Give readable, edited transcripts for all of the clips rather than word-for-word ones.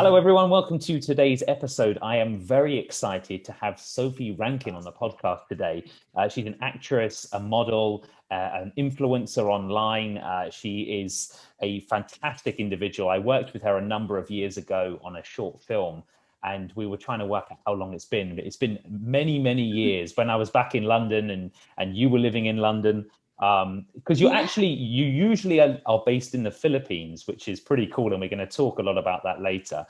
Hello, everyone. Welcome to today's episode. I am very excited to have Sophie Rankin on the podcast today. She's an actress, a model, an influencer online. She is a fantastic individual. I worked with her a number of years ago on a short film, and we were trying to work out how long it's been. It's been many, many years when I was back in London and you were living in London. Because Yeah. you usually are based in the Philippines, which is pretty cool, and we're going to talk a lot about that later.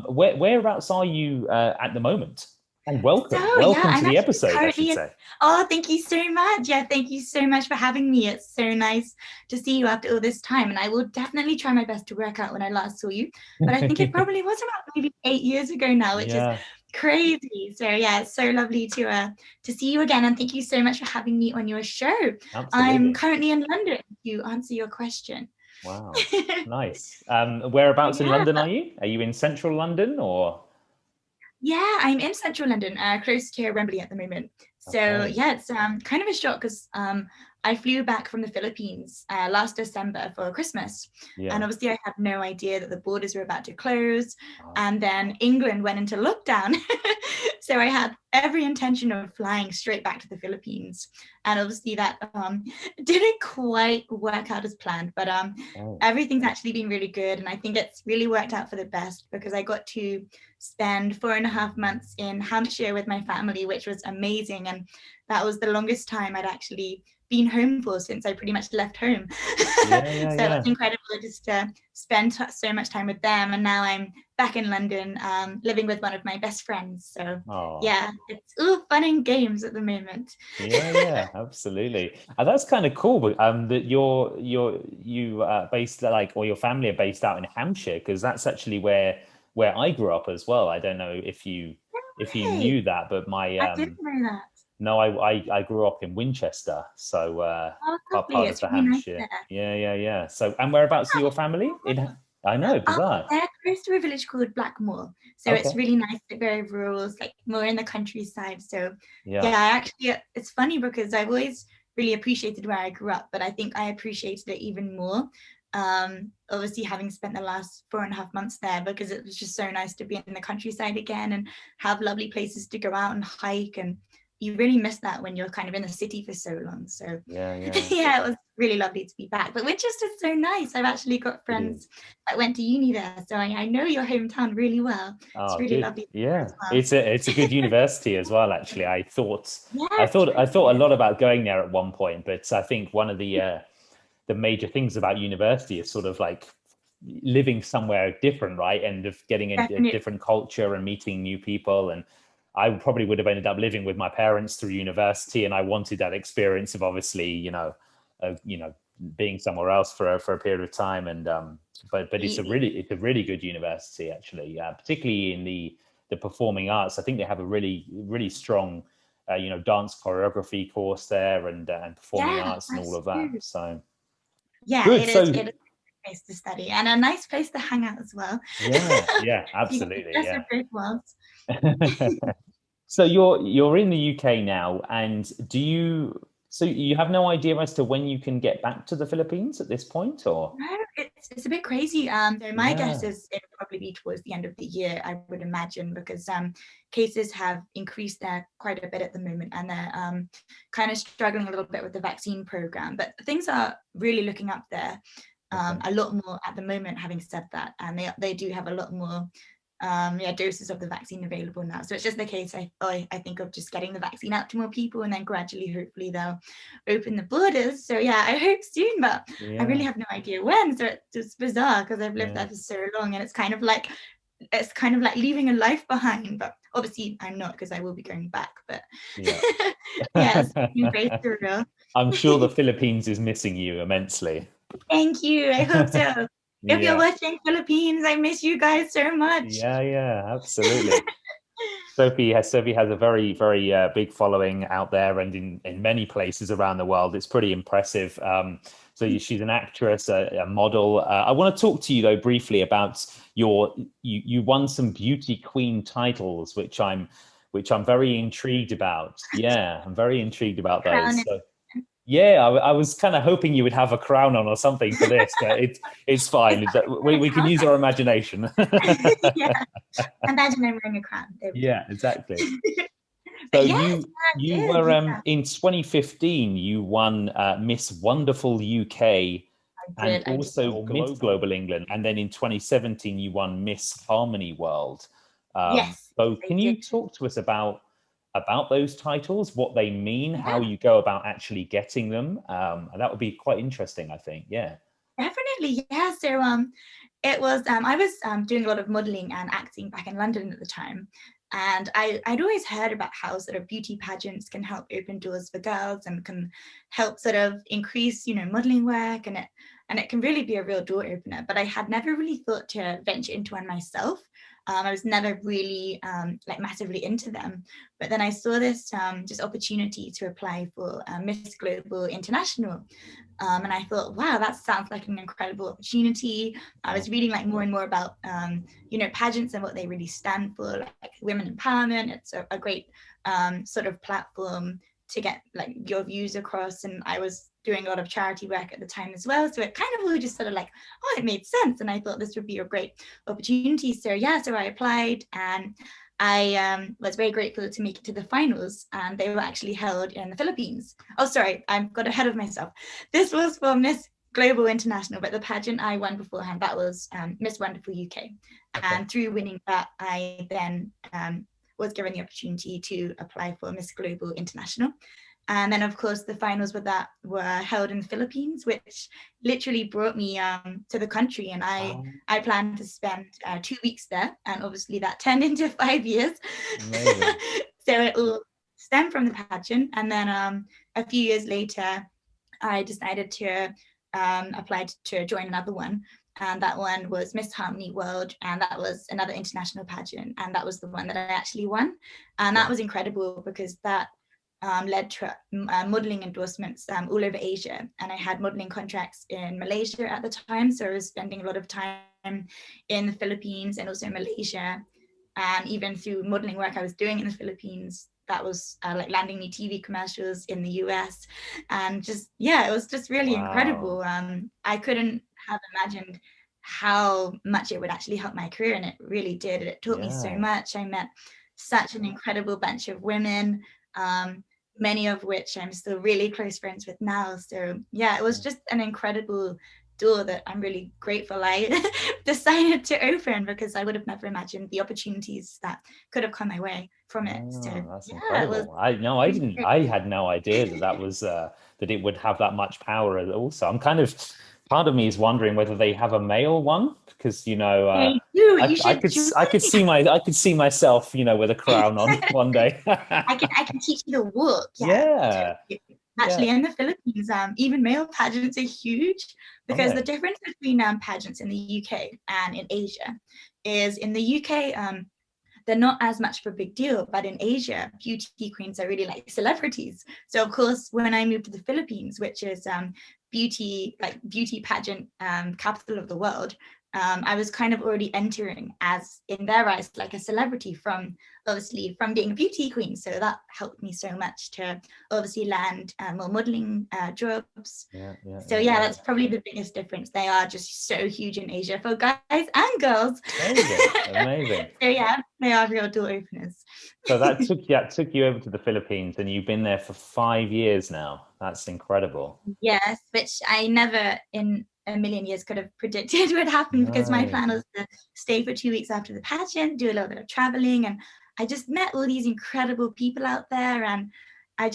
Whereabouts are you at the moment? And Yeah, welcome to I'm the actually episode, I should currently in. say. Oh, thank you so much. Yeah, thank you so much for having me. It's so nice to see you after all this time. And I will definitely try my best to work out when I last saw you. But I think it probably was about maybe 8 years ago now, which is Yeah, crazy. So yeah, it's so lovely to see you again. And thank you so much for having me on your show. I'm absolutely. currently in London to answer your question. Wow, nice. Whereabouts in Yeah. London are you? Are you in central London or? Yeah, I'm in central London, close to Wembley at the moment. So Okay, yeah, it's kind of a shock because I flew back from the Philippines last December for Christmas, and yeah. obviously I had no idea that the borders were about to close, Oh, and then England went into lockdown. So I had every intention of flying straight back to the Philippines, and obviously that didn't quite work out as planned, but oh, everything's actually been really good, and I think it's really worked out for the best because I got to spend 4.5 months in Hampshire with my family, which was amazing. And that was the longest time I'd actually been home for since I pretty much left home. yeah, yeah, So it was yeah. incredible just to spend so much time with them. And now I'm back in London, living with one of my best friends. So Oh. yeah, it's all fun and games at the moment. Yeah, yeah, absolutely. And that's kind of cool, but that you based like or your family are based out in Hampshire because that's actually where I grew up as well. I don't know if you Hey, knew that, but my I didn't know that. no, I grew up in Winchester, so Oh, lovely. part of It's the really nice Hampshire. there. Yeah, yeah, yeah. So and whereabouts are your family? I know, Oh, bizarre. they're close to a village called Blackmore. So it's Okay. really nice, like very rural, it's like more in the countryside. So Yeah. yeah, I actually, it's funny because I've always really appreciated where I grew up, but I think I appreciated it even more. Obviously having spent the last 4.5 months there because it was just so nice to be in the countryside again and have lovely places to go out and hike. And you really miss that when you're kind of in the city for so long. So Yeah, yeah. yeah, it was really lovely to be back. But Winchester's so nice. I've actually got It friends is. that went to uni there, so I know your hometown really well. It's Oh, really good. lovely there as Yeah, well. it's a good university as well. Actually, Yeah, it I thought truly a is. lot about going there at one point, but I think one of the major things about university is sort of like living somewhere different, right? And of getting a Definitely. different culture and meeting new people. And I probably would have ended up living with my parents through university, and I wanted that experience of obviously, you know, being somewhere else for a period of time. And but it's a really good university actually, particularly in the performing arts. I think they have a really strong, dance choreography course there and performing Yeah, arts and all that's of that. true. So Yeah, good. it is. So It is a place to study and a nice place to hang out as well. yeah, yeah, So you get the absolutely, best of yeah. both worlds. So you're in the UK now, and so you have no idea as to when you can get back to the Philippines at this point, or? No, it's a bit crazy. So my guess Yeah. is it'll probably be towards the end of the year, I would imagine, because cases have increased there quite a bit at the moment, and they're kind of struggling a little bit with the vaccine program. But things are really looking up there, Okay. a lot more at the moment. Having said that, and they do have a lot more yeah, doses of the vaccine available now. So it's just the case I think of just getting the vaccine out to more people and then gradually, hopefully, they'll open the borders. So yeah, I hope soon, but I really Yeah. have no idea when. So it's bizarre because I've lived Yeah. there for so long, and it's kind of like leaving a life behind. But obviously, I'm not because I will be going back. But Yeah. yeah, it's been very surreal. I'm sure the Philippines is missing you immensely. Thank you. I hope so. If you're Yeah. watching Philippines, I miss you guys so much. Yeah, yeah, absolutely. Sophie has a very big following out there and in many places around the world. It's pretty impressive. She's an actress, a model. I want to talk to you though briefly about you won some beauty queen titles, which I'm very intrigued about. Yeah, I'm very intrigued about those. Crown. So Yeah, I was kind of hoping you would have a crown on or something for this, but it's fine. We can use our imagination. Yeah, imagine I'm wearing a crown. There we go. Yeah, exactly. So But yes, you I did. were Yeah, in 2015 you won Miss Wonderful UK I and did. I did. also Miss Global England, and then in 2017 you won Miss Harmony World. Yes, So I can you did. talk to us about those titles, what they mean, how Yeah, you go about actually getting them? That would be quite interesting, I think. Yeah. definitely. Yeah. So it was I was doing a lot of modeling and acting back in London at the time. And I'd always heard about how sort of beauty pageants can help open doors for girls and can help sort of increase, modeling work, and it can really be a real door opener. But I had never really thought to venture into one myself. I was never really like massively into them. But then I saw this just opportunity to apply for Miss Global International. And I thought, wow, that sounds like an incredible opportunity. I Yeah. was reading like more and more about, pageants and what they really stand for, like women empowerment. It's a great sort of platform to get like your views across. And I was doing a lot of charity work at the time as well. So it kind of all just sort of like, oh, it made sense. And I thought this would be a great opportunity. So yeah, so I applied, and I was very grateful to make it to the finals, and they were actually held in the Philippines. Oh, sorry, I got ahead of myself. This was for Miss Global International, but the pageant I won beforehand, that was Miss Wonderful UK. Okay. And through winning that, I then was given the opportunity to apply for Miss Global International. And then, of course, the finals with that were held in the Philippines, which literally brought me to the country. And I planned to spend 2 weeks there. And obviously, that turned into 5 years. Amazing. So it all stemmed from the pageant. And then a few years later, I decided to apply to join another one. And that one was Miss Harmony World. And that was another international pageant. And that was the one that I actually won. And that was incredible because that led to modeling endorsements all over Asia. And I had modeling contracts in Malaysia at the time. So I was spending a lot of time in the Philippines and also in Malaysia. And even through modeling work I was doing in the Philippines, that was like landing me TV commercials in the US. And just, yeah, it was just really incredible. I couldn't have imagined how much it would actually help my career. And it really did. It taught me so much. I met such an incredible bunch of women. Many of which I'm still really close friends with now. So yeah, it was just an incredible door that I'm really grateful I decided to open, because I would have never imagined the opportunities that could have come my way from it. So That's yeah, incredible. I had no idea that was that it would have that much power. Also, I'm kind of, part of me is wondering whether they have a male one, because they do. You I should could join. I could see myself, with a crown on one day. I can teach you the walk. Yeah. Yeah. Yeah. Actually, in the Philippines, even male pageants are huge, because the Okay. difference between pageants in the UK and in Asia is, in the UK, they're not as much of a big deal, but in Asia, beauty queens are really like celebrities. So of course, when I moved to the Philippines, which is beauty pageant capital of the world, I was kind of already entering, as in their eyes, like a celebrity from being a beauty queen. So that helped me so much to obviously land more modeling jobs. So yeah, that's probably the biggest difference. They are just so huge in Asia for guys and girls. Amazing. So yeah, they are real door openers. So that took you over to the Philippines, and you've been there for 5 years now. That's incredible. Yes, which I never in a million years could have predicted would happen, because my No. plan was to stay for 2 weeks after the pageant, do a little bit of traveling, and I just met all these incredible people out there. And I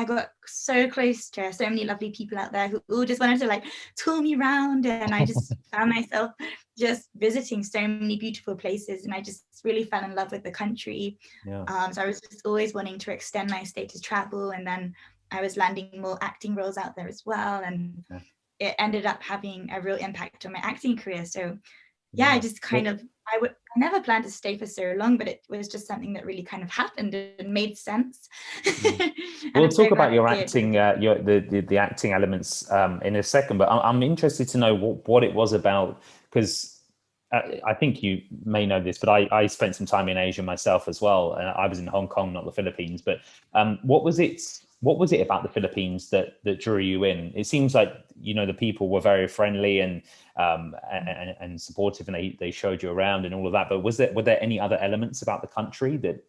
got so close to so many lovely people out there who all just wanted to like tour me around, and I just found myself just visiting so many beautiful places, and I just really fell in love with the country. Yeah. So I was just always wanting to extend my stay to travel, and then I was landing more acting roles out there as well, and it ended up having a real impact on my acting career. So yeah, I just kind of I never planned to stay for so long, but it was just something that really kind of happened and made sense. And We'll I'm so talk about glad your it did. acting, the acting elements in a second, but I'm interested to know what it was about, because I think you may know this, but I spent some time in Asia myself as well. I was in Hong Kong, not the Philippines. But what was it what was it about the Philippines that drew you in? It seems like, the people were very friendly and supportive, and they showed you around and all of that. But were there any other elements about the country that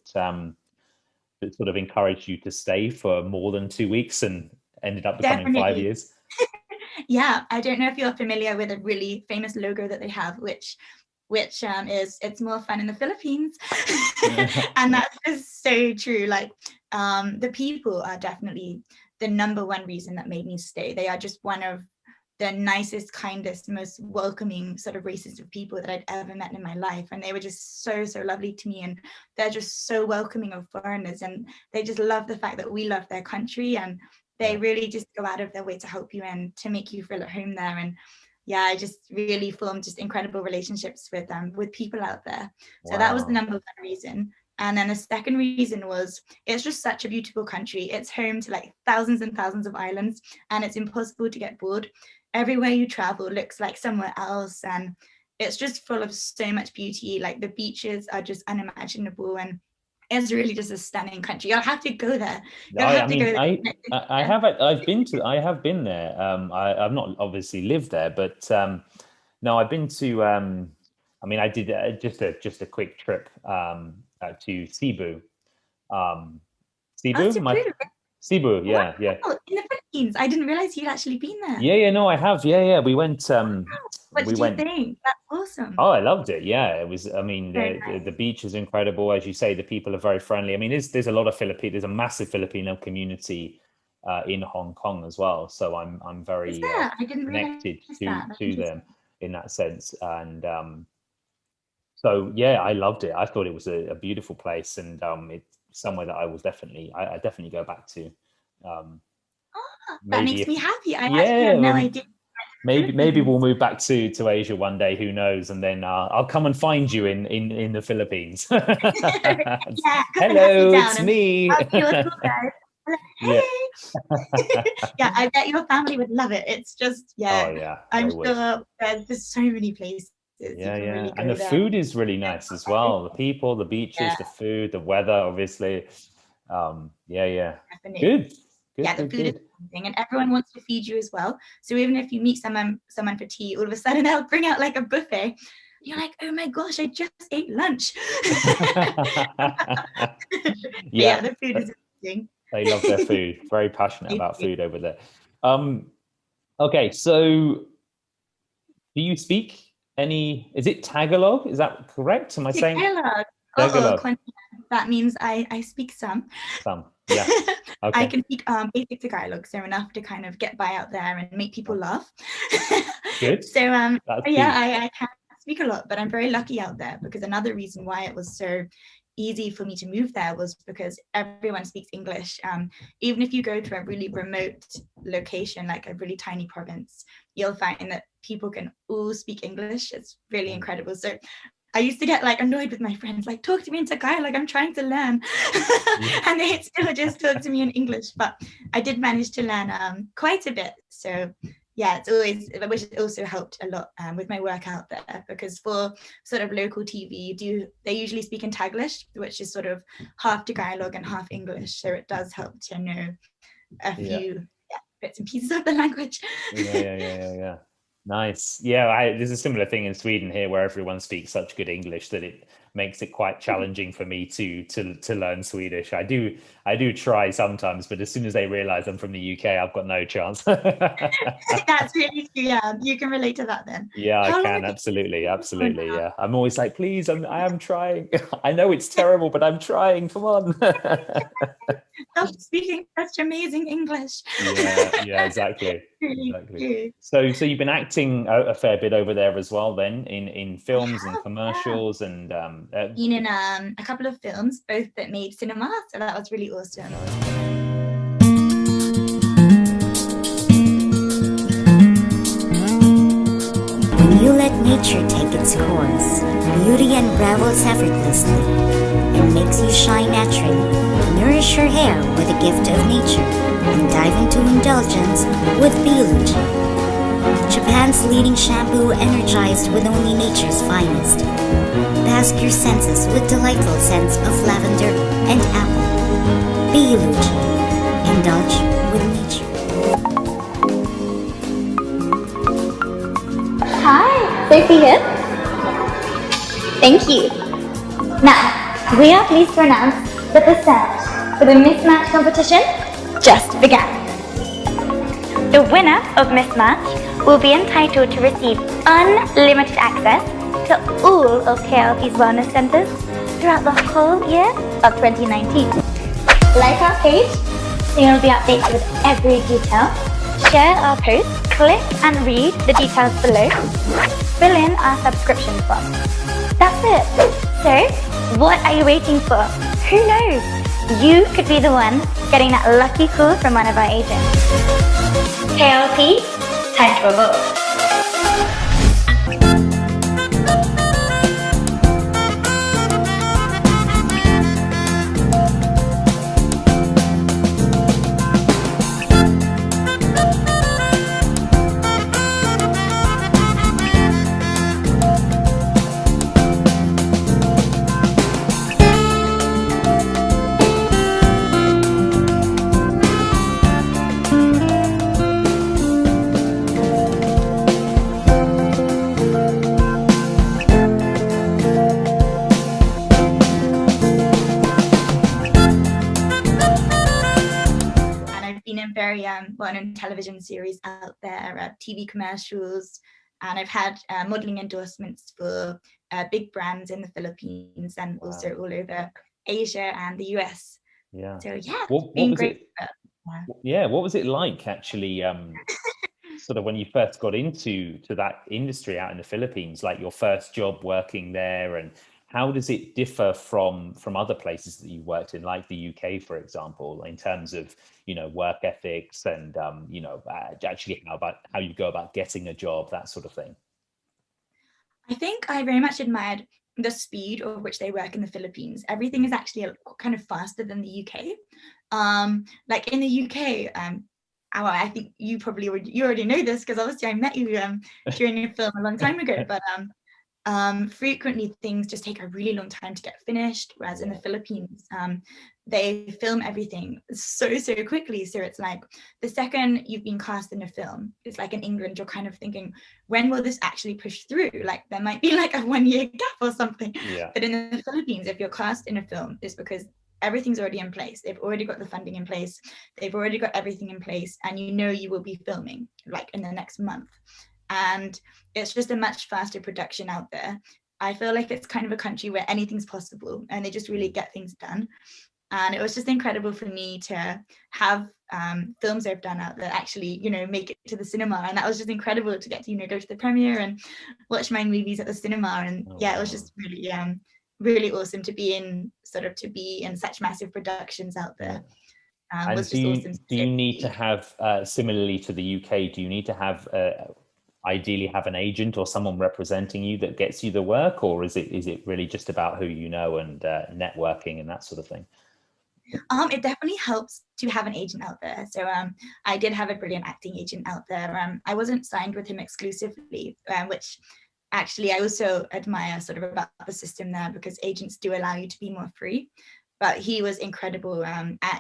sort of encouraged you to stay for more than 2 weeks and ended up becoming 5 years? Yeah, I don't know if you're familiar with a really famous logo that they have, which is "It's more fun in the Philippines," and that's just so true. Like, the people are definitely the number one reason that made me stay. They are just one of the nicest, kindest, most welcoming sort of races of people that I'd ever met in my life, and they were just so lovely to me, and they're just so welcoming of foreigners, and they just love the fact that we love their country, and they really just go out of their way to help you and to make you feel at home there. And I just really formed just incredible relationships with people out there. So that was the number one reason. And then the second reason was, it's just such a beautiful country. It's home to like thousands and thousands of islands, and it's impossible to get bored. Everywhere you travel looks like somewhere else, and it's just full of so much beauty. Like, the beaches are just unimaginable, and it's really just a stunning country. You'll have to go there. I've been there. I've not obviously lived there, but no, I've been to. I did just a quick trip to Cebu. Cebu, yeah. Oh, in the Philippines. I didn't realize you'd actually been there. Yeah, no, I have. Yeah. We went. What did you think? That's awesome. Oh, I loved it. Yeah, it was. The beach is incredible, as you say. The people are very friendly. There's a lot of there's a massive Filipino community in Hong Kong as well. So I'm very connected to them in that sense. And so yeah, I loved it. I thought it was a beautiful place, and it's somewhere that I definitely go back to. That makes me happy. I actually had no idea. Maybe we'll move back to Asia one day. Who knows? And then I'll come and find you in the Philippines. Hello, it's me. Hey. Yeah, I bet your family would love it. It's just I'm sure there's so many places. Really, and the food is really nice as well. The people, the beaches, the food, the weather, obviously. Definitely. Good. The food is amazing, and everyone wants to feed you as well. So even if you meet someone for tea, all of a sudden they'll bring out like a buffet. You're like, oh my gosh, I just ate lunch. The food is amazing. They love their food. Very passionate about food over there. Okay, so do you speak is it Tagalog? Is that correct? Am I saying Tagalog? That means I speak some. Yeah. Okay. I can speak basic Tagalog, so enough to kind of get by out there and make people laugh. Good. So I can't speak a lot, but I'm very lucky out there, because another reason why it was so easy for me to move there was because everyone speaks English. Even if you go to a really remote location, like a really tiny province, you'll find that people can all speak English. It's really incredible. So I used to get like annoyed with my friends, like, talk to me in Tagalog, I'm trying to learn. And they'd still just talk to me in English. But I did manage to learn quite a bit. So yeah, which has also helped a lot with my work out there, because for sort of local TV, they usually speak in Taglish, which is sort of half Tagalog and half English. So it does help to know a few bits and pieces of the language. Yeah. Nice. Yeah, there's a similar thing in Sweden here, where everyone speaks such good English that it makes it quite challenging for me to learn Swedish. I do try sometimes, but as soon as they realize I'm from the UK, I've got no chance. That's really true. Yeah, you can relate to that then. Yeah, I can. Absolutely. Yeah, I'm always like, please, I am trying. I know it's terrible, but I'm trying. Come on. Stop speaking such amazing English. Yeah, exactly. Exactly. So you've been acting a fair bit over there as well, then in films and commercials and. Been in a couple of films, both that made cinema, so that was really awesome. When you let nature take its course, beauty unravels effortlessly. It makes you shine naturally. Nourish your hair with the gift of nature, and dive into indulgence with Biology. Japan's leading shampoo, energized with only nature's finest. Bask your senses with delightful scents of lavender and apple. Biology. indulge with nature. Hi, Sophie here. Thank you. Now, we are pleased to announce that the search for the mismatch competition just began. The winner of Mismatch will be entitled to receive unlimited access to all of KLP's wellness centers throughout the whole year of 2019. Like our page, so you'll be updated with every detail. Share our posts, click and read the details below. Fill in our subscription form. That's it. So, what are you waiting for? Who knows? You could be the one getting that lucky call from one of our agents. KLP, time to evolve. Very well-known television series out there, TV commercials, and I've had modeling endorsements for big brands in the Philippines and also all over Asia and the US. Yeah. So yeah, What been was great. Yeah, what was it like actually? Sort of when you first got into that industry out in the Philippines, like your first job working there, and how does it differ from other places that you worked in, like the UK, for example, in terms of work ethics and actually how you go about getting a job, that sort of thing? I think I very much admired the speed of which they work in the Philippines. Everything is actually kind of faster than the UK. Like in the UK, I think you already know this because obviously I met you during a film a long time ago. But frequently things just take a really long time to get finished, whereas in the Philippines, they film everything so quickly. So it's like the second you've been cast in a film, it's like in England, you're kind of thinking, when will this actually push through? Like there might be like a 1 year gap or something. But in the Philippines, if you're cast in a film, it's because everything's already in place. They've already got the funding in place. They've already got everything in place, and you will be filming like in the next month. And it's just a much faster production out there. I feel like it's kind of a country where anything's possible and they just really get things done. And it was just incredible for me to have films I've done out there actually, make it to the cinema. And that was just incredible to get to, go to the premiere and watch my movies at the cinema. And it was just really, really awesome to be in such massive productions out there. And do you need to have, similarly to the UK, do you need to have ideally have an agent or someone representing you that gets you the work, or is it really just about who you know and networking and that sort of thing? It definitely helps to have an agent out there. So I did have a brilliant acting agent out there. I wasn't signed with him exclusively, which actually I also admire sort of about the system there, because agents do allow you to be more free. But he was incredible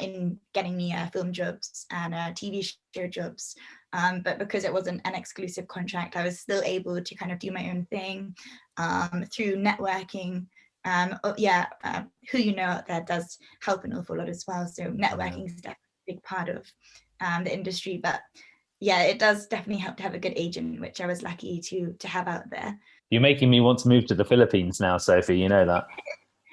in getting me film jobs and TV show jobs. But because it wasn't an exclusive contract, I was still able to kind of do my own thing through networking. Who you know out there does help an awful lot as well. So networking is definitely a big part of the industry. But yeah, it does definitely help to have a good agent, which I was lucky to have out there. You're making me want to move to the Philippines now, Sophie. You know that.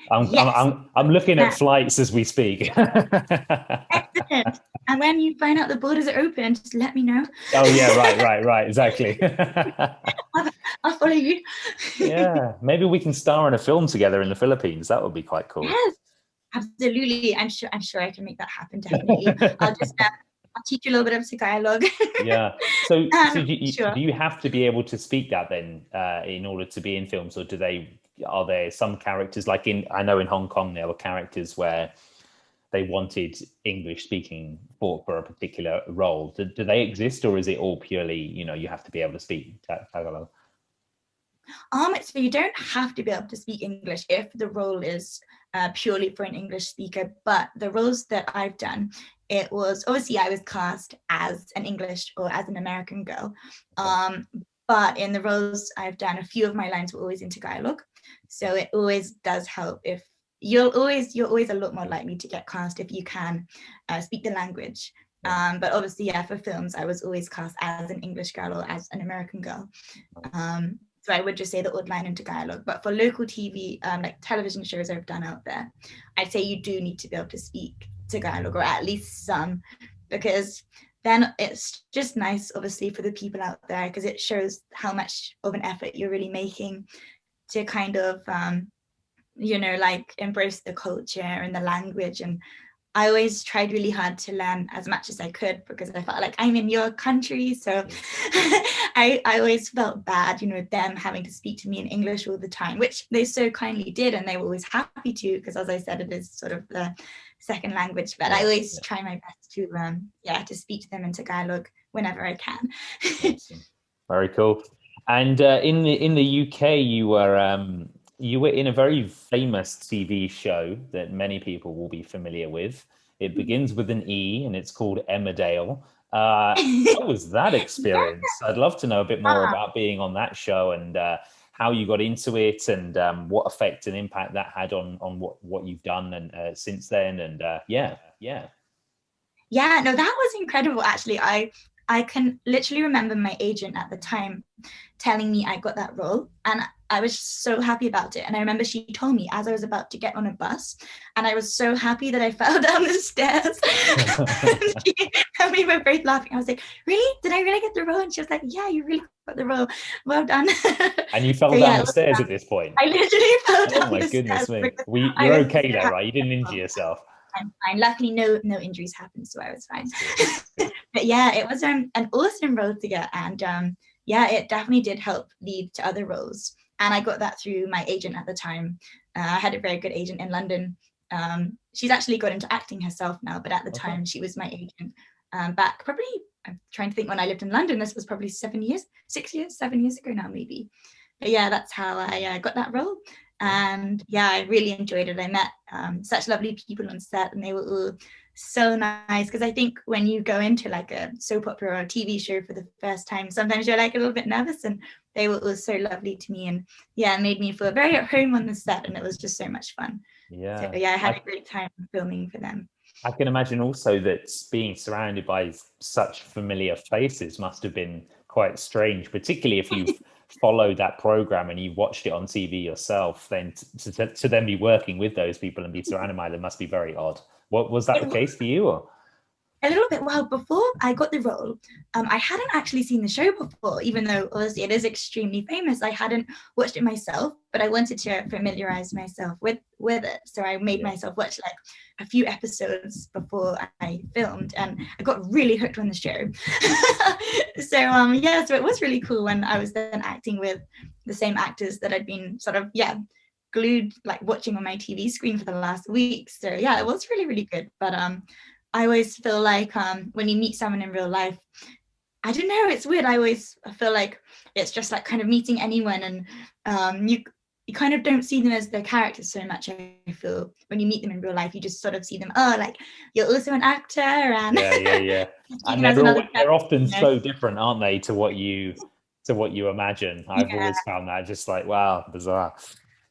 I'm looking at flights as we speak. Excellent. And when you find out the borders are open, just let me know. Oh yeah, right, exactly. I'll follow you. Yeah, maybe we can star in a film together in the Philippines. That would be quite cool. Yes, absolutely. I'm sure I can make that happen. Definitely. I'll teach you a little bit of Tagalog. Yeah. So do you have to be able to speak that then in order to be in films, or are there some characters, like I know in Hong Kong there were characters where they wanted English speaking for a particular role? Do they exist, or is it all purely, you have to be able to speak Tagalog? So you don't have to be able to speak English if the role is purely for an English speaker, but the roles that I've done, it was obviously I was cast as an English or as an American girl. But in the roles I've done, a few of my lines were always into dialogue. So it always does help if you're always a lot more likely to get cast if you can speak the language. But obviously, yeah, for films, I was always cast as an English girl or as an American girl. So I would just say the odd line into dialogue. But for local TV, like television shows I've done out there, I'd say you do need to be able to speak to dialogue, or at least some, because then it's just nice, obviously, for the people out there, because it shows how much of an effort you're really making to kind of, like embrace the culture and the language. And I always tried really hard to learn as much as I could, because I felt like I'm in your country. So I always felt bad, them having to speak to me in English all the time, which they so kindly did. And they were always happy to, because as I said, it is sort of the second language. But I always try my best to speak to them in Tagalog whenever I can. Awesome. Very cool. And in the UK, you were in a very famous TV show that many people will be familiar with. It begins with an E, and it's called Emmerdale. What was that experience? I'd love to know a bit more about being on that show and how you got into it, and what effect and impact that had on what you've done and since then. And no, that was incredible. Actually, I can literally remember my agent at the time telling me I got that role, and I was so happy about it. And I remember she told me as I was about to get on a bus, and I was so happy that I fell down the stairs. And we were both laughing. I was like, really? Did I really get the role? And she was like, yeah, you really got the role. Well done. And you fell down the stairs at this point? I literally fell down. Oh my goodness me. You're okay though, right? You didn't injure yourself? I'm fine. Luckily, no injuries happened, so I was fine. But yeah, it was an awesome role to get, and it definitely did help lead to other roles. And I got that through my agent at the time. I had a very good agent in London. She's actually got into acting herself now, but at the time she was my agent. Back probably, I'm trying to think, when I lived in London, this was probably 7 years ago now, maybe. But yeah, that's how I got that role. And yeah, I really enjoyed it. I met such lovely people on set, and they were all so nice, because I think when you go into like a soap opera or a TV show for the first time, sometimes you're like a little bit nervous, and they were all so lovely to me, and made me feel very at home on the set, and it was just so much fun. I had a great time filming for them. I can imagine also that being surrounded by such familiar faces must have been quite strange, particularly if you've followed that program and you watched it on TV yourself. Then to then be working with those people and be surrounded by them must be very odd. What was that the case for you? Or? A little bit. Well, before I got the role, I hadn't actually seen the show before, even though obviously it is extremely famous. I hadn't watched it myself, but I wanted to familiarize myself with it. So I made myself watch like a few episodes before I filmed, and I got really hooked on the show. So it was really cool when I was then acting with the same actors that I'd been sort of glued, like watching on my TV screen for the last week. So yeah, it was really, really good. But I always feel like when you meet someone in real life, I don't know, it's weird. I feel like it's just like kind of meeting anyone, and you kind of don't see them as their characters so much. I feel when you meet them in real life, you just sort of see them, like you're also an actor, and and they're often so different, aren't they, to what you imagine. I've always found that just like, wow, bizarre.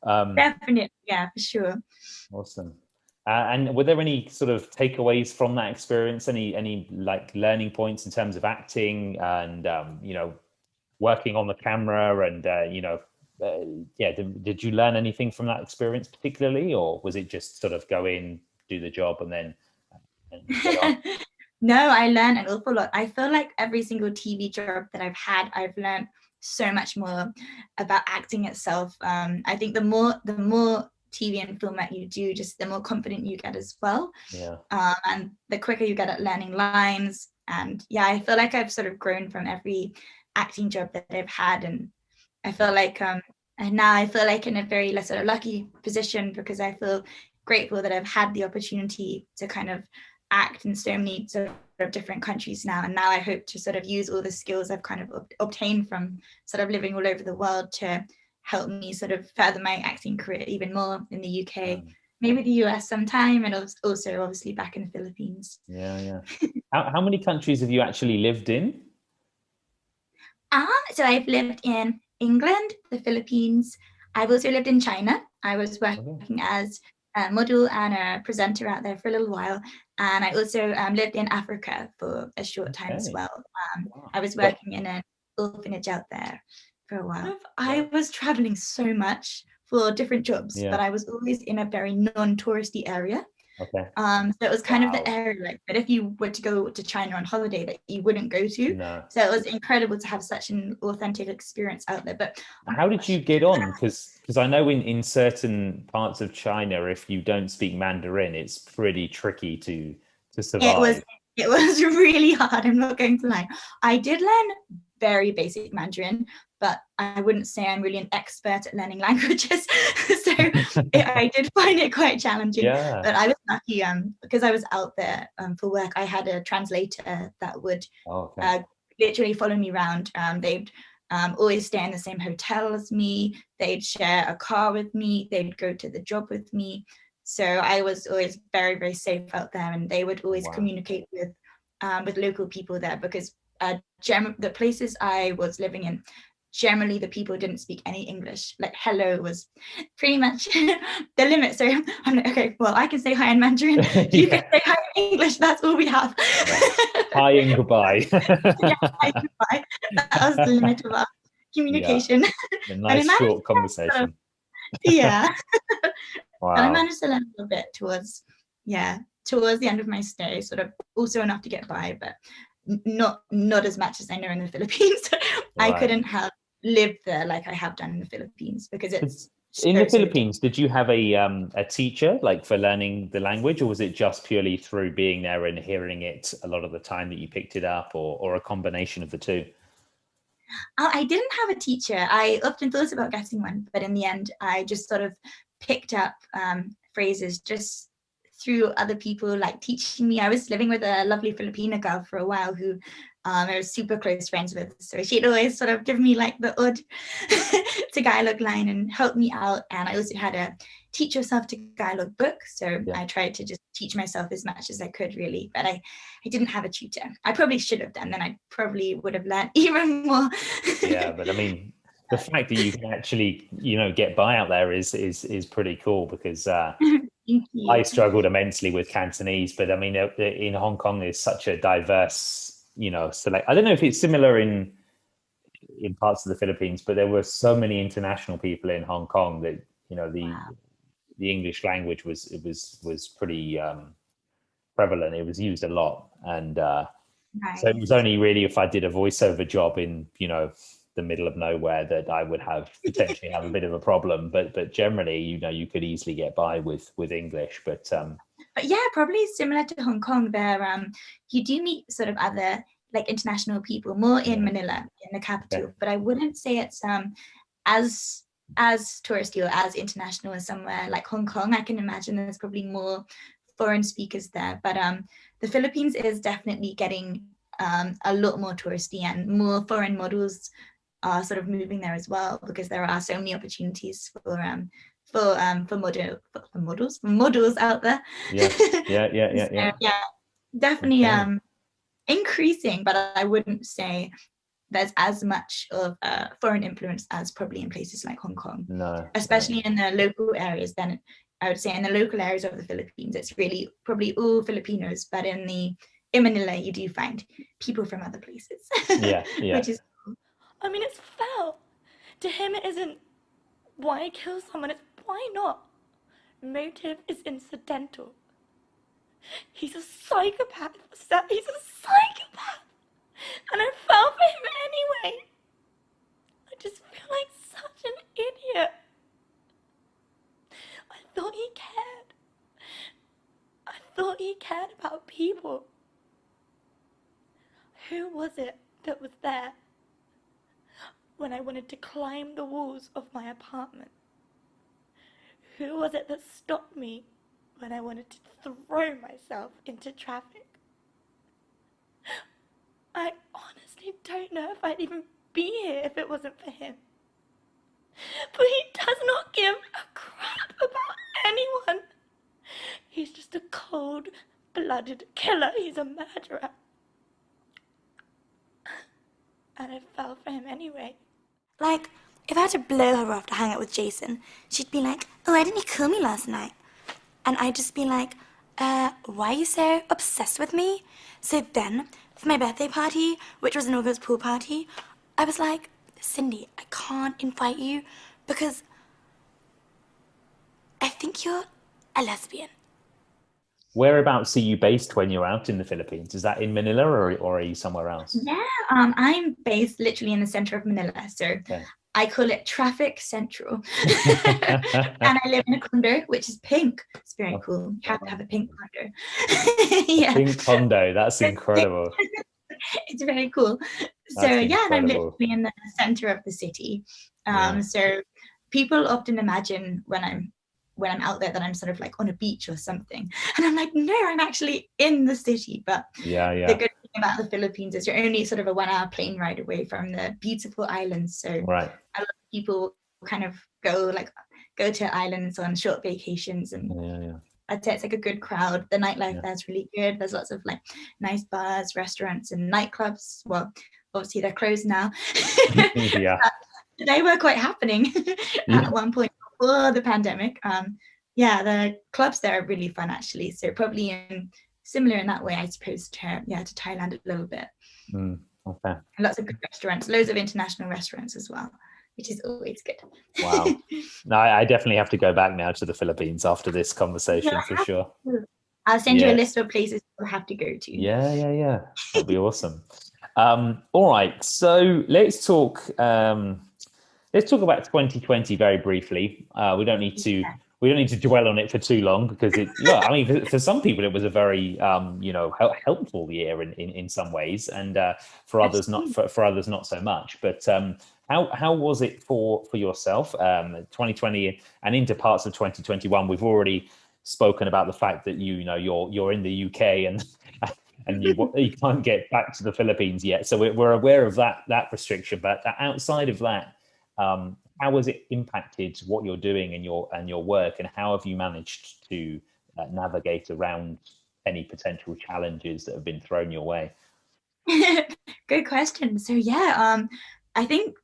Definitely, for sure. Awesome. And were there any sort of takeaways from that experience? Any like learning points in terms of acting and working on the camera and did you learn anything from that experience particularly, or was it just sort of go in, do the job, and then get on? No, I learned an awful lot. I feel like every single TV job that I've had, I've learned so much more about acting itself. I think the more TV and film that you do, just the more confident you get as well. And the quicker you get at learning lines. And I feel like I've sort of grown from every acting job that I've had, and I feel like and now I feel like in a very sort of lucky position, because I feel grateful that I've had the opportunity to kind of act in so many sort of different countries now. And now I hope to sort of use all the skills I've kind of obtained from sort of living all over the world to helped me sort of further my acting career even more in the UK, Um, maybe the US sometime, and also obviously back in the Philippines. yeah. How many countries have you actually lived in? So I've lived in England, the Philippines. I've also lived in China. I was Okay. working as a model and a presenter out there for a little while. And I also lived in Africa for a short time as Okay. well. Wow. I was But working in an orphanage out there for a while. I wow. was traveling so much for different jobs, Yeah. but I was always in a very non-touristy area. Okay. So it was kind of the Wow. area like that if you were to go to China on holiday that you wouldn't go to. No. So it was incredible to have such an authentic experience out there. But oh my How did gosh, you get on? Because I know in certain parts of China, if you don't speak Mandarin, it's pretty tricky to it survive. was really hard. I'm not going to lie. I did learn very basic Mandarin, but I wouldn't say I'm really an expert at learning languages. So I did find it quite challenging. Yeah. But I was lucky because I was out there for work. I had a translator that would Okay. literally follow me around. They'd always stay in the same hotel as me. They'd share a car with me. They'd go to the job with me. So I was always very, very safe out there, and they would always Wow. communicate with local people there because the places I was living in, generally the people didn't speak any English. Like hello was pretty much the limit. So I'm like, okay, well, I can say hi in Mandarin. You can say hi in English. That's all we have. Hi and goodbye. Yeah, hi, goodbye. That was the limit of our communication. A nice short conversation. Yeah. Wow. And I managed to learn a little bit towards the end of my stay, sort of also enough to get by, but not as much as I know in the Philippines. I couldn't have lived there like I have done in the Philippines because it's in the Philippines. Did you have a teacher like for learning the language, or was it just purely through being there and hearing it a lot of the time that you picked it up, or a combination of the two? I didn't have a teacher. I often thought about getting one, but in the end, I just sort of picked up phrases just through other people like teaching me. I was living with a lovely Filipina girl for a while who I was super close friends with. So she'd always sort of give me like the odd Tagalog line and help me out. And I also had a teach yourself Tagalog book. So I tried to just teach myself as much as I could really, but I didn't have a tutor. I probably should have done, then I probably would have learned even more. Yeah, but I mean, the fact that you can actually, get by out there is pretty cool because I struggled immensely with Cantonese, but I mean, in Hong Kong, there's such a diverse, select. I don't know if it's similar in parts of the Philippines, but there were so many international people in Hong Kong that the English language was pretty prevalent. It was used a lot, and so it was only really if I did a voiceover job in the middle of nowhere that I would potentially have a bit of a problem. But generally, you could easily get by with English. But yeah, probably similar to Hong Kong. There, you do meet sort of other like international people more in Manila, in the capital. But I wouldn't say it's as touristy or as international as somewhere like Hong Kong. I can imagine there's probably more foreign speakers there. But the Philippines is definitely getting a lot more touristy, and more foreign models are sort of moving there as well because there are so many opportunities for models out there. Yeah. Definitely increasing, but I wouldn't say there's as much of foreign influence as probably in places like Hong Kong. No, especially in the local areas. Then I would say in the local areas of the Philippines, it's really probably all Filipinos, but in Manila, you do find people from other places. Yeah. Which is cool. I mean, it's foul. To him, it isn't why kill someone, it's why not. Motive is incidental. He's a psychopath. He's a psychopath. And I fell for him anyway. I just feel like such an idiot. I thought he cared. I thought he cared about people. Who was it that was there when I wanted to climb the walls of my apartment? Who was it that stopped me when I wanted to throw myself into traffic? I honestly don't know if I'd even be here if it wasn't for him. but he does not give a crap about anyone. He's just a cold-blooded killer. He's a murderer. And I fell for him anyway. Like, if I had to blow her off to hang out with Jason, she'd be like, oh, why didn't you kill me last night? And I'd just be like, why are you so obsessed with me? So then, for my birthday party, which was an August pool party, I was like, Cindy, I can't invite you because I think you're a lesbian. Whereabouts are you based when you're out in the Philippines? Is that in Manila or are you somewhere else? Yeah, I'm based literally in the center of Manila, so Okay. I call it traffic central. And I live in a condo which is pink. It's very cool. You have to have a pink condo. Yeah, Pink condo, that's incredible. it's very cool. So That's yeah, and I'm incredible. literally in the center of the city. Yeah. So people often imagine when I'm out there that I'm sort of like on a beach or something, and I'm like, no, I'm actually in the city. But Yeah, the yeah. good thing about the Philippines is you're only sort of a 1 hour plane ride away from the beautiful islands. So Right. a lot of people kind of go to islands on short vacations, and Yeah. I'd say it's like a good crowd. The nightlife Yeah. there's really good. There's lots of like nice bars, restaurants, and nightclubs. Well, obviously they're closed now. Yeah. But they were quite happening Yeah. at one point before the pandemic. Yeah, the clubs there are really fun actually. So probably similar in that way, I suppose, to Thailand a little bit. Okay. Lots of good restaurants, loads of international restaurants as well, which is always good. Wow. No, I definitely have to go back now to the Philippines after this conversation for sure. I'll send you Yeah. a list of places you'll have to go to. Yeah. That'd be awesome. All right. So let's talk about 2020 very briefly. We don't need to dwell on it for too long because I mean, for some people it was a very helpful year in some ways, and for others not so much. But how was it for yourself? 2020 and into parts of 2021. We've already spoken about the fact that you're in the UK and you can't get back to the Philippines yet. So we're aware of that restriction. But outside of that, how has it impacted what you're doing and your work, and how have you managed to navigate around any potential challenges that have been thrown your way? Good question. So yeah, I think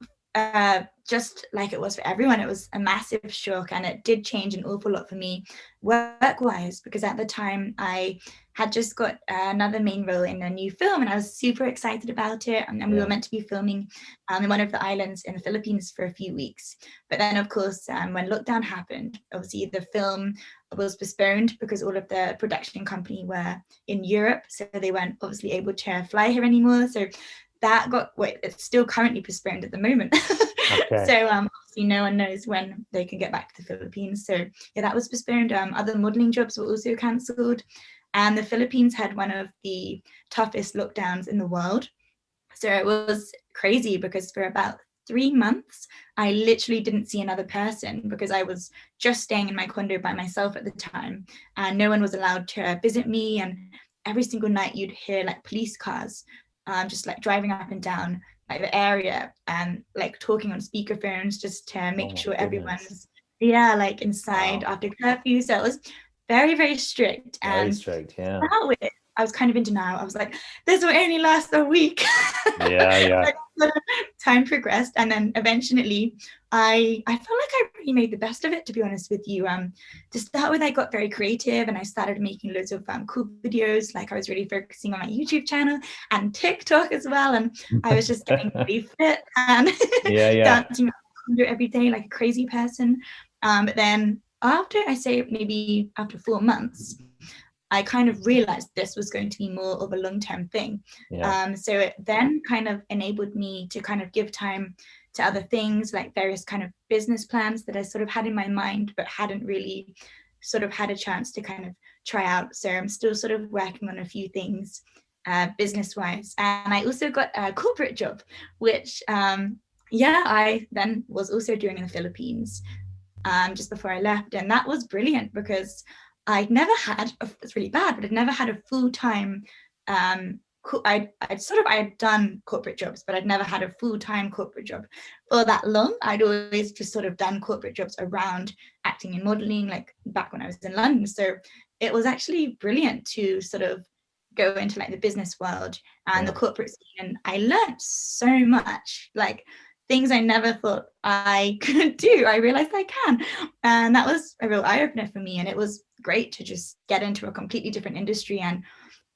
just like it was for everyone, it was a massive shock, and it did change an awful lot for me work-wise, because at the time I had just got another main role in a new film, and I was super excited about it. And we were meant to be filming in one of the islands in the Philippines for a few weeks. But then, of course, when lockdown happened, obviously the film was postponed because all of the production company were in Europe, so they weren't obviously able to fly here anymore. So that it's still currently postponed at the moment. Okay. So obviously no one knows when they can get back to the Philippines. So yeah, that was postponed. Other modeling jobs were also cancelled. And the Philippines had one of the toughest lockdowns in the world. So it was crazy because for about 3 months, I literally didn't see another person because I was just staying in my condo by myself at the time, and no one was allowed to visit me. And every single night you'd hear like police cars just like driving up and down like the area and like talking on speakerphones just to make sure everyone's like inside after curfew. So it was very, very strict. Very strict, yeah. I was kind of in denial. I was like, this will only last a week. Yeah. Time progressed, and then eventually I felt like I really made the best of it, to be honest with you. To start with, I got very creative and I started making loads of cool videos. Like I was really focusing on my YouTube channel and TikTok as well, and I was just getting really fit and dancing every day like a crazy person. But then maybe after 4 months, I kind of realized this was going to be more of a long-term thing. So it then kind of enabled me to kind of give time to other things, like various kind of business plans that I sort of had in my mind, but hadn't really sort of had a chance to kind of try out. So I'm still sort of working on a few things business-wise. And I also got a corporate job, which I then was also doing in the Philippines just before I left. And that was brilliant because I'd never had, it's really bad, but I'd never had a full-time I had done corporate jobs, but I'd never had a full-time corporate job for that long. I'd always just sort of done corporate jobs around acting and modeling, like back when I was in London. So it was actually brilliant to sort of go into like the business world and the corporate scene. And I learned so much, like things I never thought I could do. I realized I can. And that was a real eye-opener for me. And it was great to just get into a completely different industry. And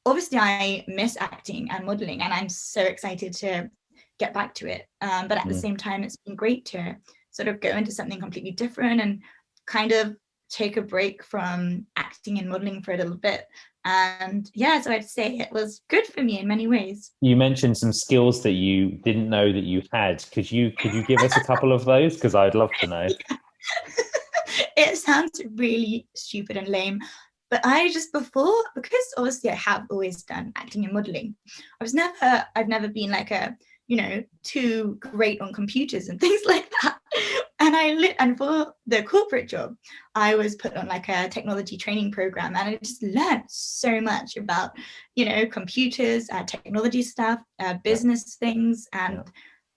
obviously I miss acting and modeling, and I'm so excited to get back to it. But at the same time, it's been great to sort of go into something completely different and kind of take a break from acting and modeling for a little bit. And yeah, so I'd say it was good for me in many ways. You mentioned some skills that you didn't know that you had. Could you give us a couple of those? Because I'd love to know. It sounds really stupid and lame, but because obviously I have always done acting and modeling, I've never been like a, too great on computers and things like that. And for the corporate job, I was put on like a technology training program, and I just learned so much about, computers, technology stuff, business things, and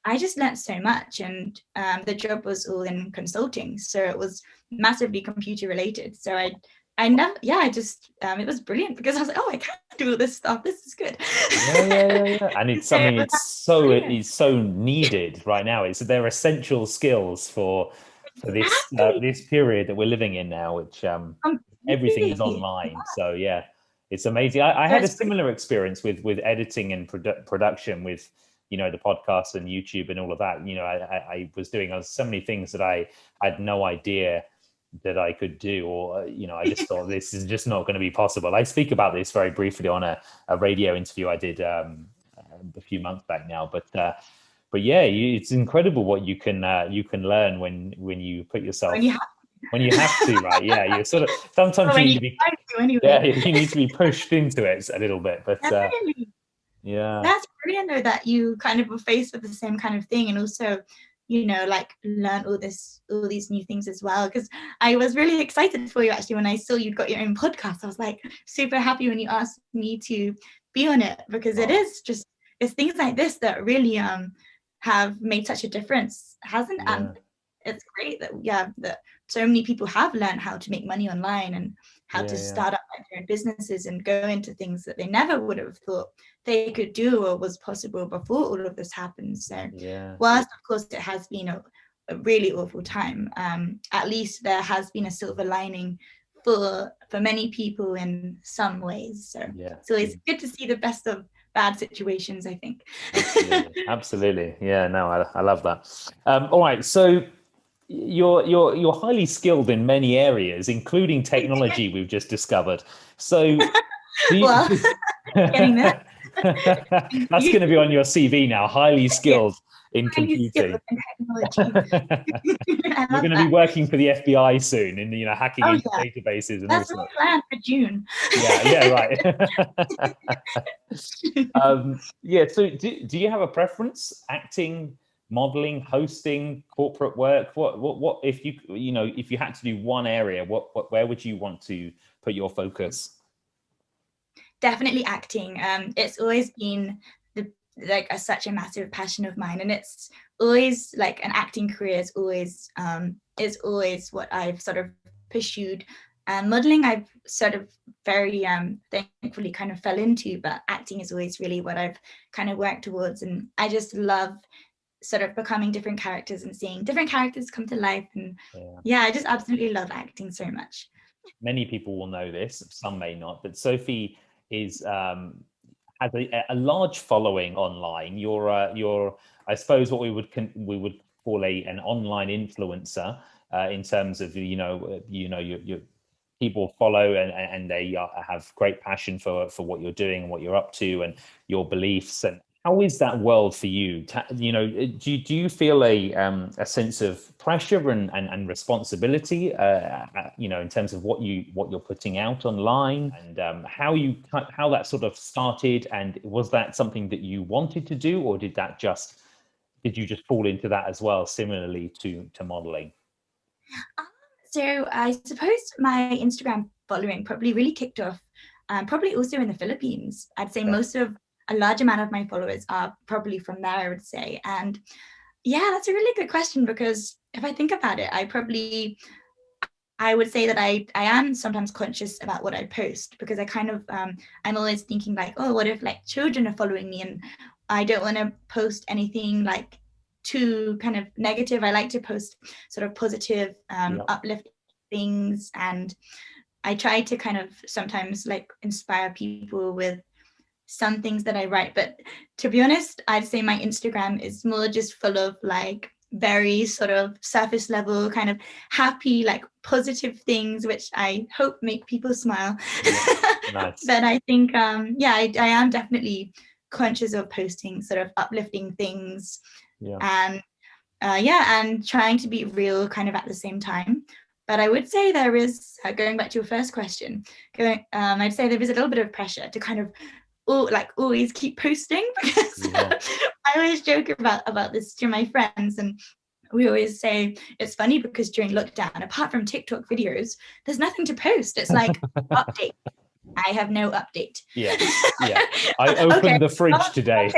I just learned so much. And the job was all in consulting, so it was massively computer related. So it was brilliant, because I was like, oh, I can do all this stuff. This is good. Yeah. And it's something it's so needed right now. They're essential skills for this period that we're living in now, which everything is online. So yeah, it's amazing. I had a similar experience with editing and production with, the podcast and YouTube and all of that. I was doing so many things that I had no idea that I could do, or I just thought this is just not going to be possible. I speak about this very briefly on a radio interview I did a few months back now, but yeah, it's incredible what you can learn when you put yourself when you have to, right? Yeah, you sort of sometimes you need to be you need to be pushed into it a little bit, but yeah, that's brilliant though, that you kind of were faced with the same kind of thing, and also like learn all these new things as well. Because I was really excited for you actually when I saw you'd got your own podcast. I was like super happy when you asked me to be on it, because it's things like this that really have made such a difference, hasn't it? And it's great that so many people have learned how to make money online and how to start up their own businesses and go into things that they never would have thought they could do or was possible before all of this happened. So whilst of course it has been a really awful time, at least there has been a silver lining for many people in some ways. So it's good to see the best of bad situations, I think. Absolutely. Yeah, no, I love that. All right, so you're highly skilled in many areas, including technology. We've just discovered. So getting there. That's going to be on your CV now. Highly skilled in computing. You're going to be working for the FBI soon, in hacking into databases and that's all my plan for June. Right. So do you have a preference? Acting, modeling, hosting, corporate work? What if you had to do one area, where would you want to put your focus? Definitely acting. It's always been such a massive passion of mine, and it's always like an acting career is always what I've sort of pursued. Modeling I've sort of very thankfully kind of fell into, but acting is always really what I've kind of worked towards. And I just love sort of becoming different characters and seeing different characters come to life. And I just absolutely love acting so much. Many people will know this, some may not, but Sophie has a large following online. You're I suppose what we would call an online influencer, in terms of your people follow and they have great passion for what you're doing and what you're up to and your beliefs. And how is that world for you? Do you feel a sense of pressure and responsibility, in terms of what you're putting out online, and how that sort of started? And was that something that you wanted to do, or did you just fall into that as well, similarly to modeling? So I suppose my Instagram following probably really kicked off, probably also in the Philippines. I'd say most of a large amount of my followers are probably from there, I would say. And yeah, that's a really good question, because if I think about it, I would say that I am sometimes conscious about what I post, because I kind of I'm always thinking like, oh, what if like children are following me, and I don't want to post anything like too kind of negative. I like to post sort of positive, uplifting things, and I try to kind of sometimes like inspire people with some things that I write. But to be honest, I'd say my Instagram is more just full of like very sort of surface level, kind of happy, like positive things, which I hope make people smile. Nice. But I think, I am definitely conscious of posting sort of uplifting things, and and trying to be real kind of at the same time. But I would say there is, going back to your first question, I'd say there is a little bit of pressure to kind of always keep posting, because I always joke about this to my friends, and we always say it's funny because during lockdown, apart from TikTok videos, there's nothing to post. It's like update. I have no update. I opened the fridge today.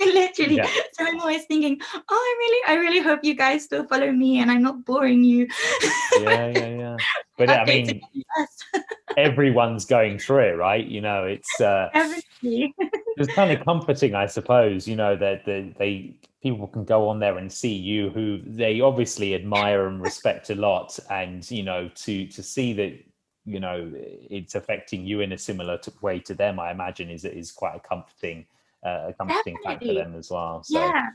Literally. So I'm always thinking, oh, I really hope you guys still follow me and I'm not boring you. But I mean, everyone's going through it, right? You know, it's it's kind of comforting, I suppose, you know, that people can go on there and see you, who they obviously admire and respect a lot, and you know, to see that, you know, it's affecting you in a similar way to them, I imagine is quite a comforting fact for them as well. So. Yeah,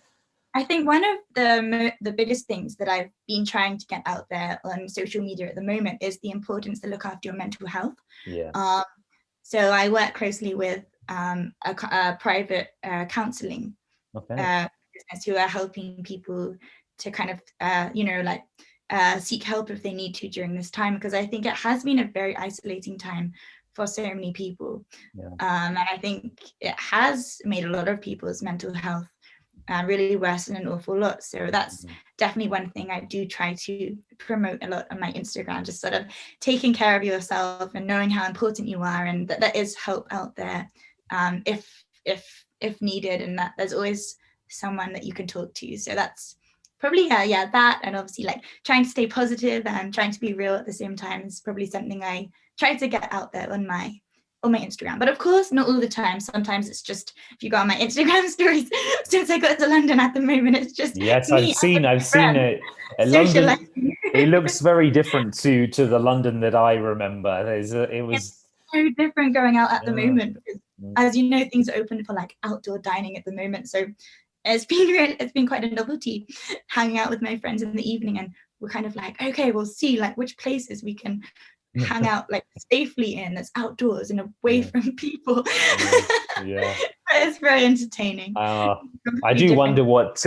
I think one of the biggest things that I've been trying to get out there on social media at the moment is the importance to look after your mental health. So I work closely with a private counselling business who are helping people to kind of seek help if they need to during this time, because I think it has been a very isolating time for so many people. And I think it has made a lot of people's mental health really worsen an awful lot. So that's definitely one thing I do try to promote a lot on my Instagram, just sort of taking care of yourself and knowing how important you are, and that there is help out there if needed, and that there's always someone that you can talk to. So that's probably that, and obviously like trying to stay positive and trying to be real at the same time is probably something I try to get out there on my Instagram. But of course, not all the time. Sometimes it's just, if you go on my Instagram stories, since I got to London at the moment, it's just I've seen it. London, it looks very different to the London that I remember. It's so different going out at the moment, because as you know, things are open for like outdoor dining at the moment. So it's been quite a novelty hanging out with my friends in the evening, and we're kind of like, okay, we'll see like which places we can hang out like safely in, that's outdoors and away from people. It's very entertaining. I do wonder what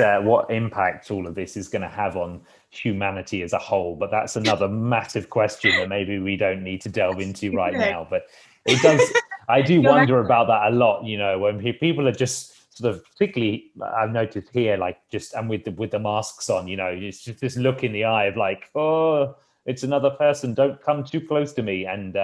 impact all of this is going to have on humanity as a whole, but that's another massive question that maybe we don't need to delve into right now. But it does. I do wonder about that a lot. You know, when people are just sort of, particularly I've noticed here, like just, and with the masks on, you know, it's just this look in the eye of like, oh, it's another person, don't come too close to me. And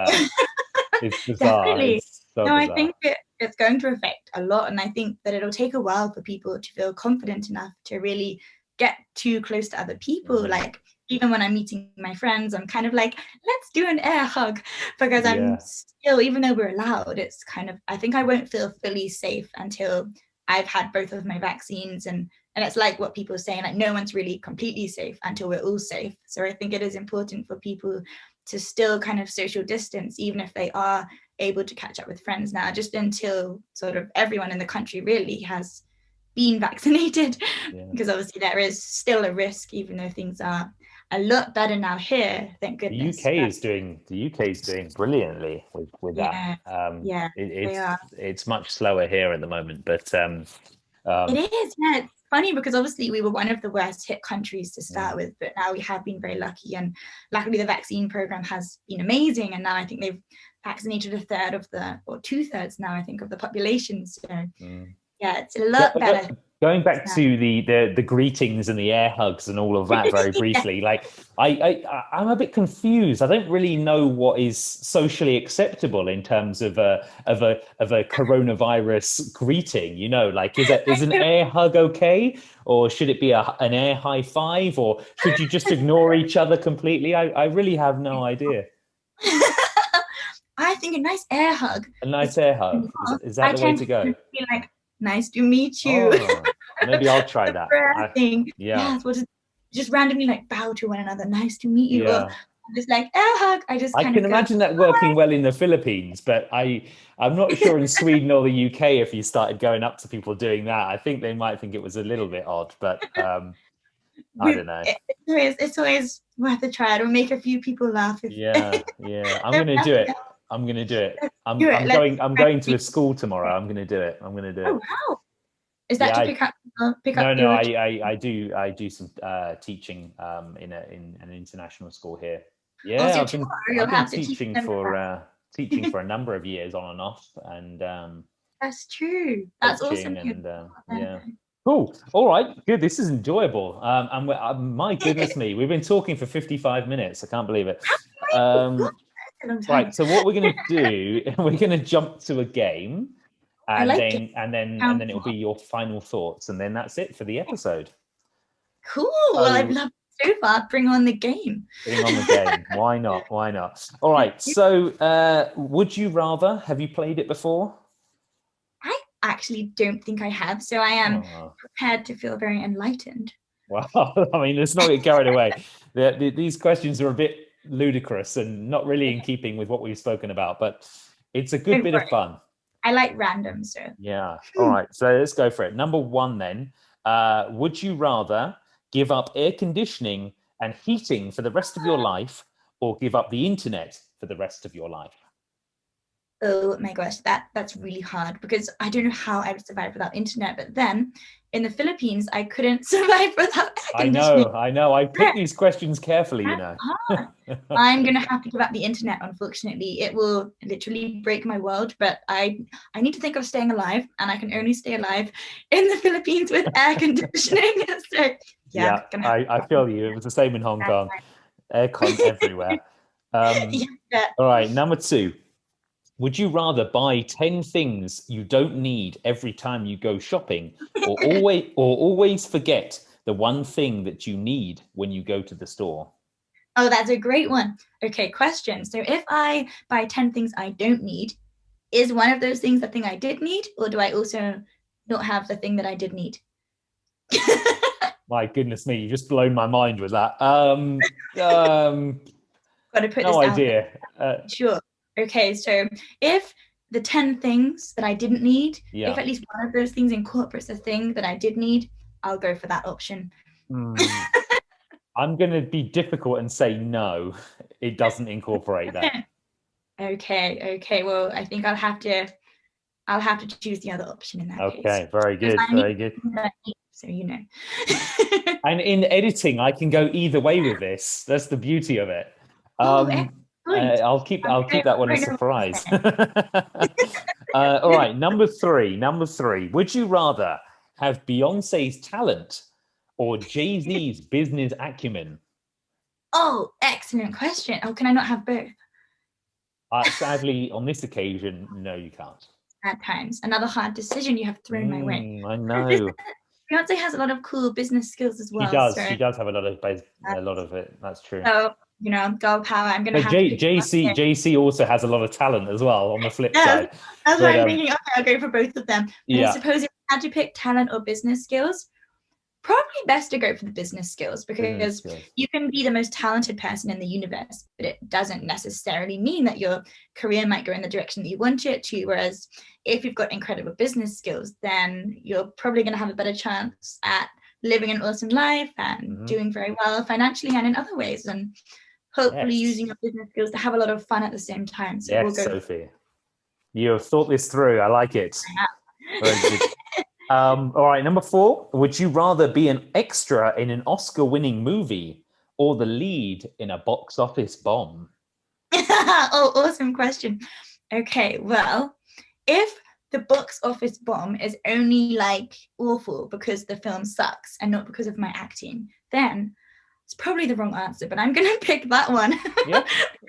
it's bizarre. Definitely. It's so bizarre. I think it's going to affect a lot, and I think that it'll take a while for people to feel confident enough to really get too close to other people. Like even when I'm meeting my friends, I'm kind of like, let's do an air hug, because I'm still, even though we're allowed, it's kind of, I think I won't feel fully safe until I've had both of my vaccines, and it's like what people are saying, like no one's really completely safe until we're all safe. So I think it is important for people to still kind of social distance, even if they are able to catch up with friends now, just until sort of everyone in the country really has been vaccinated, because obviously there is still a risk, even though things are a lot better now here, thank goodness. The UK is doing brilliantly with that. It's much slower here at the moment, but it is. It's funny because obviously we were one of the worst hit countries to start with, but now we have been very lucky, and luckily the vaccine program has been amazing, and now I think they've vaccinated 2/3 now, I think, of the population. So it's a lot better. Going back to the greetings and the air hugs and all of that very briefly, like I'm a bit confused. I don't really know what is socially acceptable in terms of a coronavirus greeting. You know, like is an air hug okay, or should it be an air high five, or should you just ignore each other completely? I really have no idea. I think a nice air hug. A nice air hug, is that the way to go? Be like, nice to meet you. Oh, maybe I'll try that. Yeah, just randomly like bow to one another. Nice to meet you. Yeah. Or just like air hug. I can imagine that working well in the Philippines, but I'm not sure in Sweden or the UK if you started going up to people doing that. I think they might think it was a little bit odd, but I don't know. It's always worth a try. It'll make a few people laugh. Yeah. I'm going to do it. I'm I'm going to a school tomorrow. I'm going to do it. Oh wow! Is that to pick up? No. I do some teaching in an international school here. Yeah, I've been teaching for a number of years on and off, and that's true. That's awesome. And yeah. Cool. All right. Good. This is enjoyable. And my goodness me, we've been talking for 55 minutes. I can't believe it. Right. So what we're going to do, we're going to jump to a game, and then it'll be your final thoughts, and then that's it for the episode. Cool. I've loved it so far. Bring on the game. Why not? All right. So, would you rather? Have you played it before? I actually don't think I have, so I am prepared to feel very enlightened. Well, I mean, let's not get carried away. These questions are a bit ludicrous and not really in keeping with what we've spoken about, but it's a good bit of fun. I like random, so yeah. All right, so let's go for it. Number one then, would you rather give up air conditioning and heating for the rest of your life, or give up the internet for the rest of your life? Oh my gosh, that's really hard, because I don't know how I would survive without internet. But then in the Philippines, I couldn't survive without air conditioning. I know. I picked these questions carefully, you know. I'm gonna have to give up the internet, unfortunately. It will literally break my world, but I need to think of staying alive, and I can only stay alive in the Philippines with air conditioning. So yeah, I feel you. It was the same in Hong Kong. Aircon everywhere. All right, number two. Would you rather buy 10 things you don't need every time you go shopping, or always forget the one thing that you need when you go to the store? Oh, that's a great one. Okay, question. So if I buy 10 things I don't need, is one of those things the thing I did need, or do I also not have the thing that I did need? My goodness me, you just blown my mind with that. Got to put no this idea. Sure. Okay, so if the 10 things that I didn't need, if at least one of those things incorporates a thing that I did need, I'll go for that option. I'm going to be difficult and say no, it doesn't incorporate that. Okay. Well, I think I'll have to choose the other option in that case. Okay, very good. So you know. And in editing, I can go either way with this. That's the beauty of it. I'll keep that one a surprise. All right, number three. Would you rather have Beyonce's talent or Jay-Z's business acumen? Oh, excellent question. Oh, can I not have both? Sadly, on this occasion, no, you can't. At times. Another hard decision you have thrown my way. I know. Beyonce has a lot of cool business skills as well. She does have a lot of it. That's true. So, girl power. I'm going to have to JC also has a lot of talent as well on the flip side. That's why I'm thinking, okay, I'll go for both of them. But I suppose if I had to pick talent or business skills, probably best to go for the business skills, because you can be the most talented person in the universe, but it doesn't necessarily mean that your career might go in the direction that you want it to. Whereas if you've got incredible business skills, then you're probably going to have a better chance at living an awesome life and doing very well financially and in other ways, and hopefully using your business skills to have a lot of fun at the same time. So yes, Sophie, you have thought this through. I like it. Very good. All right, number 4. Would you rather be an extra in an Oscar-winning movie or the lead in a box office bomb? Oh, awesome question. Okay, well, if the box office bomb is only like awful because the film sucks and not because of my acting, then it's probably the wrong answer, but I'm gonna pick that one. Yeah.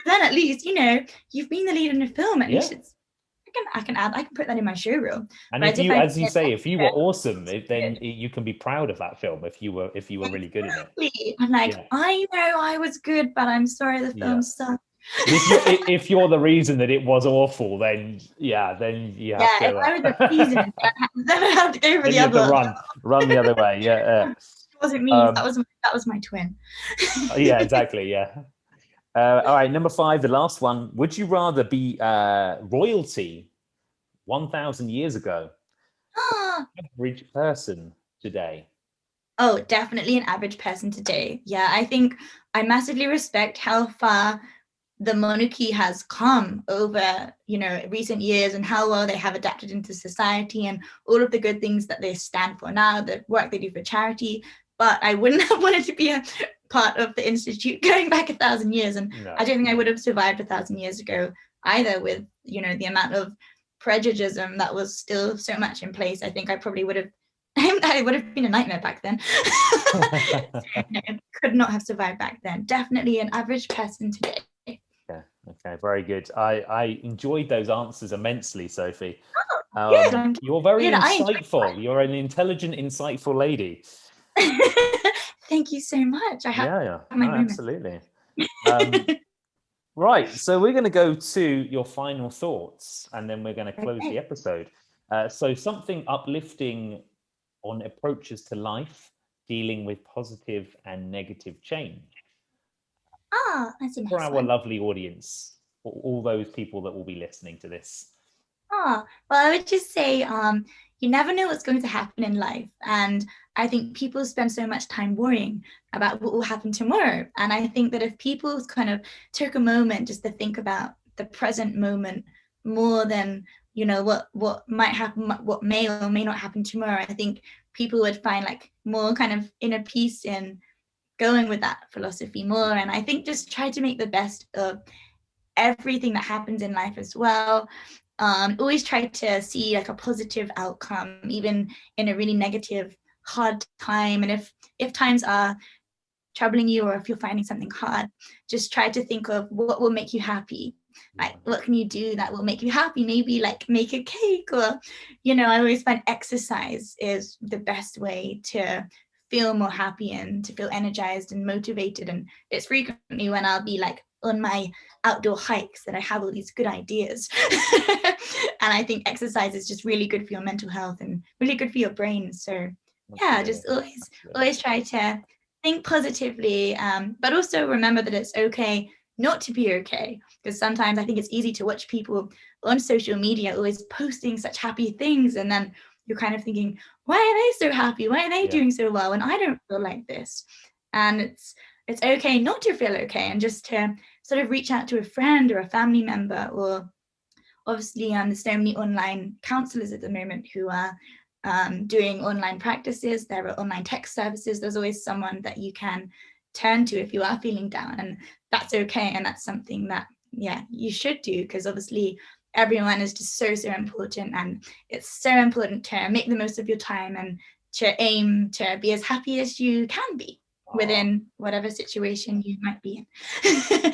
Then at least, you know, you've been the lead in a film. At Yeah. least it's I can put that in my show reel. And Whereas if you, I as you did say, if you were awesome, then good. you can be proud of that film if you were really good in it. Exactly. I'm like, Yeah. I know I was good, but I'm sorry the film Yeah. sucked. If you're the reason that it was awful, then you have Yeah, to. if I was the reason, then I have to go for Then the you have to other. run the other way. Yeah. It wasn't me. Um, That was my twin. yeah, exactly. Yeah. All right, number 5, the last one. Would you rather be royalty 1,000 years ago, average person today? Oh, definitely an average person today. Yeah, I think I massively respect how far the monarchy has come over, you know, recent years, and how well they have adapted into society and all of the good things that they stand for now, the work they do for charity. But I wouldn't have wanted to be a part of the institute going back 1,000 years, and No. I don't think I would have survived 1,000 years ago either, with, you know, the amount of prejudice that was still so much in place. I think I probably would have I would have been a nightmare back then. No, could not have survived back then. Definitely an average person today. Yeah. Okay. Very good. I enjoyed those answers immensely, Sophie. Good. You're very Good, I enjoyed insightful. You're an intelligent, insightful lady. Thank you so much. I have my moments. Absolutely. Right. So we're going to go to your final thoughts, and then we're going to close the episode. So something uplifting on approaches to life, dealing with positive and negative change. That's a nice For our one. lovely audience, for all those people that will be listening to this. Well, I would just say you never know what's going to happen in life. And I think people spend so much time worrying about what will happen tomorrow. And I think that if people kind of took a moment just to think about the present moment more than, you know, what might happen, what may or may not happen tomorrow, I think people would find like more kind of inner peace in going with that philosophy more. And I think just try to make the best of everything that happens in life as well. Always try to see like a positive outcome, even in a really negative, hard time. And if times are troubling you, or if you're finding something hard, just try to think of what will make you happy. Like, what can you do that will make you happy? Maybe like make a cake, or, you know, I always find exercise is the best way to feel more happy and to feel energized and motivated. And it's frequently when I'll be like on my outdoor hikes that I have all these good ideas. And I think exercise is just really good for your mental health and really good for your brain. So yeah, just always try to think positively, but also remember that it's okay not to be okay, because sometimes I think it's easy to watch people on social media always posting such happy things, and then you're kind of thinking, why are they so happy? Why are they doing so well? And I don't feel like this. And it's okay not to feel okay, and just to sort of reach out to a friend or a family member, or obviously there's so many online counselors at the moment who are doing online practices. There are online text services. There's always someone that you can turn to if you are feeling down, and that's okay. And that's something that, yeah, you should do, because obviously everyone is just so important, and it's so important to make the most of your time and to aim to be as happy as you can be within whatever situation you might be in.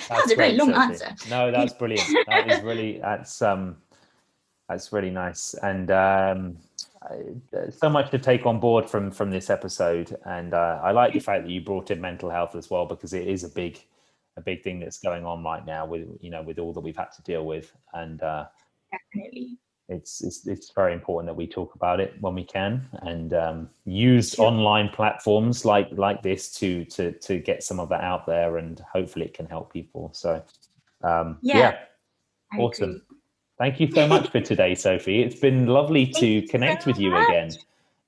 That's a very long answer. No, that's brilliant. That is really that's really nice, and so much to take on board from this episode. And I like the fact that you brought in mental health as well, because it is a big thing that's going on right now with, you know, with all that we've had to deal with. And definitely, it's very important that we talk about it when we can, and use online platforms like this to get some of that out there, and hopefully it can help people. So yeah, awesome. Thank you so much for today, Sophie. It's been lovely to connect with you again.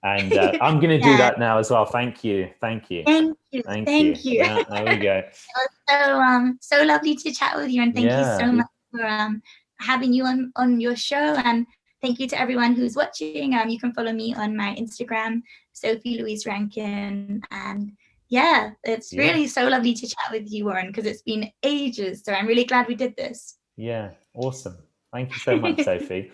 And I'm going to do that now as well. Thank you. Thank you. Yeah, there we go. It was so lovely to chat with you, and thank you so much for having you on your show. And thank you to everyone who's watching. You can follow me on my Instagram, Sophie Louise Rankin. And yeah, it's really so lovely to chat with you, Warren, because it's been ages. So I'm really glad we did this. Yeah, awesome. Thank you so much, Sophie.